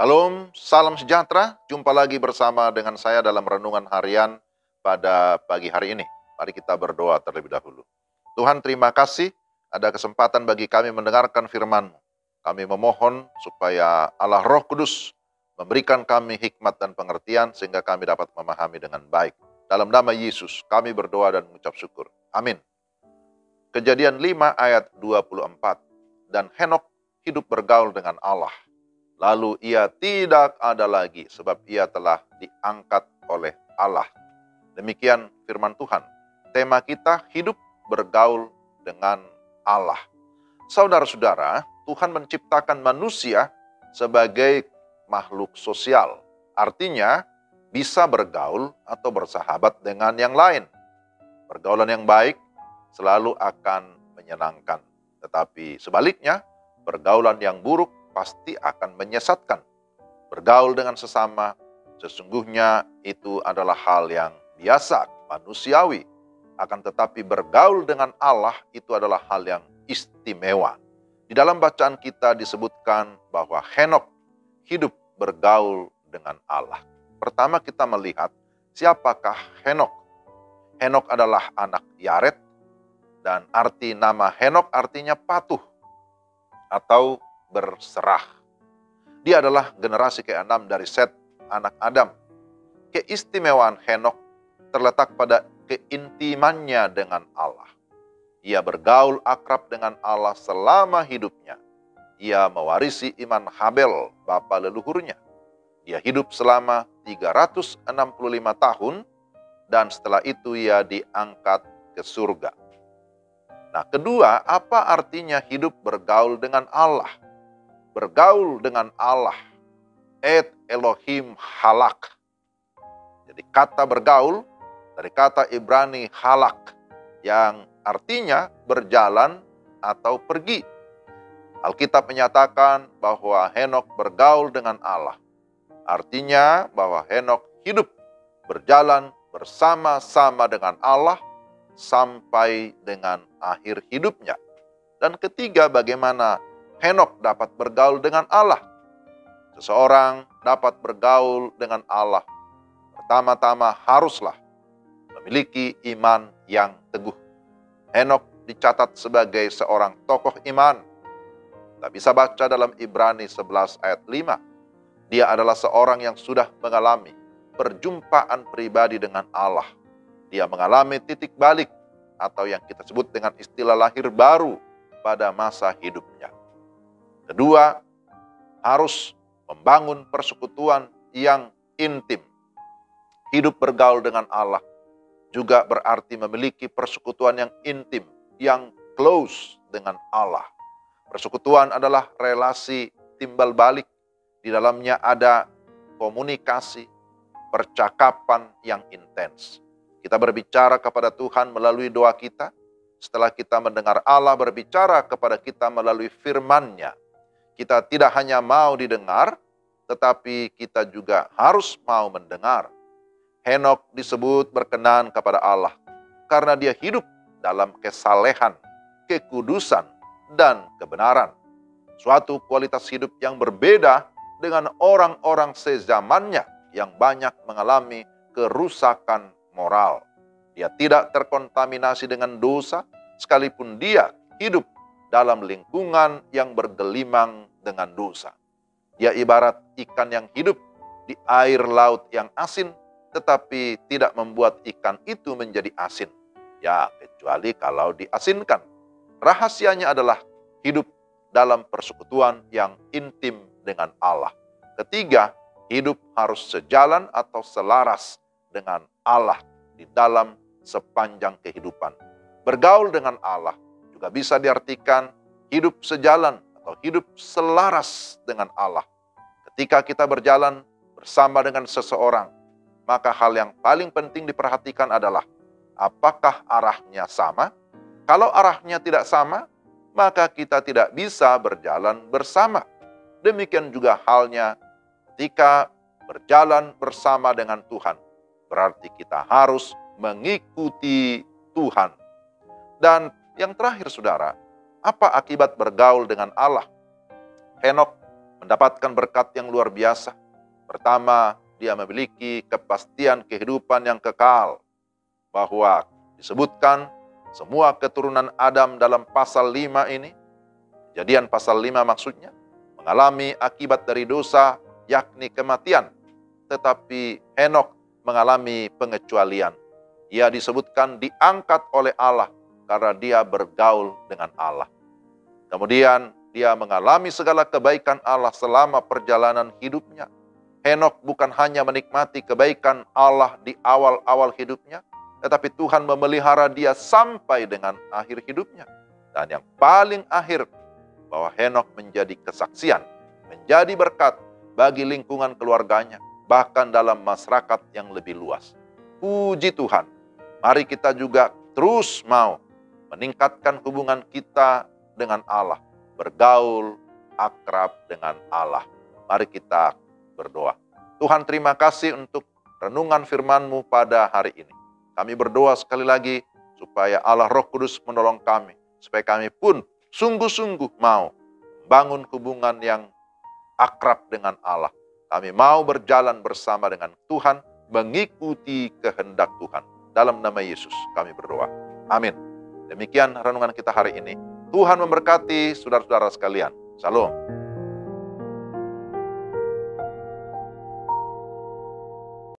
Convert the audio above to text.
Shalom, salam sejahtera. Jumpa lagi bersama dengan saya dalam renungan harian pada pagi hari ini. Mari kita berdoa terlebih dahulu. Tuhan, terima kasih ada kesempatan bagi kami mendengarkan firman-Mu. Kami memohon supaya Allah Roh Kudus memberikan kami hikmat dan pengertian sehingga kami dapat memahami dengan baik. Dalam nama Yesus kami berdoa dan mengucap syukur. Amin. Kejadian 5 ayat 24. Dan Henok hidup bergaul dengan Allah. Lalu ia tidak ada lagi sebab ia telah diangkat oleh Allah. Demikian firman Tuhan. Tema kita hidup bergaul dengan Allah. Saudara-saudara, Tuhan menciptakan manusia sebagai makhluk sosial. Artinya bisa bergaul atau bersahabat dengan yang lain. Pergaulan yang baik selalu akan menyenangkan. Tetapi sebaliknya, pergaulan yang buruk pasti akan menyesatkan. Bergaul dengan sesama, sesungguhnya itu adalah hal yang biasa, manusiawi. Akan tetapi bergaul dengan Allah itu adalah hal yang istimewa. Di dalam bacaan kita disebutkan bahwa Henok hidup bergaul dengan Allah. Pertama kita melihat siapakah Henok. Henok adalah anak Yared, dan arti nama Henok artinya patuh atau berserah. Dia adalah generasi ke-6 dari Set, anak Adam. Keistimewaan Henok terletak pada keintimannya dengan Allah. Ia bergaul akrab dengan Allah selama hidupnya. Ia mewarisi iman Habel, bapa leluhurnya. Dia hidup selama 365 tahun dan setelah itu ia diangkat ke surga. Nah, kedua, apa artinya hidup bergaul dengan Allah? Bergaul dengan Allah, et Elohim halak. Jadi kata bergaul dari kata Ibrani halak yang artinya berjalan atau pergi. Alkitab menyatakan bahwa Henok bergaul dengan Allah. Artinya bahwa Henok hidup berjalan bersama-sama dengan Allah sampai dengan akhir hidupnya. Dan ketiga, bagaimana Henok dapat bergaul dengan Allah. Seseorang dapat bergaul dengan Allah. Pertama-tama haruslah memiliki iman yang teguh. Henok dicatat sebagai seorang tokoh iman. Kita bisa baca dalam Ibrani 11 ayat 5. Dia adalah seorang yang sudah mengalami perjumpaan pribadi dengan Allah. Dia mengalami titik balik atau yang kita sebut dengan istilah lahir baru pada masa hidupnya. Kedua, harus membangun persekutuan yang intim. Hidup bergaul dengan Allah juga berarti memiliki persekutuan yang intim, yang close dengan Allah. Persekutuan adalah relasi timbal balik. Di dalamnya ada komunikasi, percakapan yang intens. Kita berbicara kepada Tuhan melalui doa kita. Setelah kita mendengar Allah berbicara kepada kita melalui firman-Nya. Kita tidak hanya mau didengar, tetapi kita juga harus mau mendengar. Henok disebut berkenan kepada Allah karena dia hidup dalam kesalehan, kekudusan, dan kebenaran. Suatu kualitas hidup yang berbeda dengan orang-orang sezamannya yang banyak mengalami kerusakan moral. Dia tidak terkontaminasi dengan dosa, sekalipun dia hidup dalam lingkungan yang bergelimang dengan dosa. Dia ibarat ikan yang hidup di air laut yang asin, tetapi tidak membuat ikan itu menjadi asin. Ya, kecuali kalau diasinkan. Rahasianya adalah hidup dalam persekutuan yang intim dengan Allah. Ketiga, hidup harus sejalan atau selaras dengan Allah di dalam sepanjang kehidupan. Bergaul dengan Allah juga bisa diartikan hidup sejalan atau hidup selaras dengan Allah. Ketika kita berjalan bersama dengan seseorang, maka hal yang paling penting diperhatikan adalah apakah arahnya sama? Kalau arahnya tidak sama, maka kita tidak bisa berjalan bersama. Demikian juga halnya ketika berjalan bersama dengan Tuhan. Berarti kita harus mengikuti Tuhan. Dan yang terakhir saudara, apa akibat bergaul dengan Allah? Henok mendapatkan berkat yang luar biasa. Pertama, dia memiliki kepastian kehidupan yang kekal, bahwa disebutkan semua keturunan Adam dalam pasal 5 ini, Kejadian pasal 5 maksudnya, mengalami akibat dari dosa, yakni kematian. Tetapi Henokh mengalami pengecualian. Ia disebutkan diangkat oleh Allah karena dia bergaul dengan Allah. Kemudian dia mengalami segala kebaikan Allah selama perjalanan hidupnya. Henokh bukan hanya menikmati kebaikan Allah di awal-awal hidupnya, tetapi Tuhan memelihara dia sampai dengan akhir hidupnya. Dan yang paling akhir, bahwa Henokh menjadi kesaksian, menjadi berkat bagi lingkungan keluarganya, bahkan dalam masyarakat yang lebih luas. Puji Tuhan, mari kita juga terus mau meningkatkan hubungan kita dengan Allah, bergaul akrab dengan Allah. Mari kita berdoa. Tuhan, terima kasih untuk renungan firman-Mu pada hari ini. Kami berdoa sekali lagi supaya Allah Roh Kudus menolong kami, supaya kami pun sungguh-sungguh mau bangun hubungan yang akrab dengan Allah. Kami mau berjalan bersama dengan Tuhan, mengikuti kehendak Tuhan. Dalam nama Yesus kami berdoa. Amin. Demikian renungan kita hari ini. Tuhan memberkati saudara-saudara sekalian. Shalom.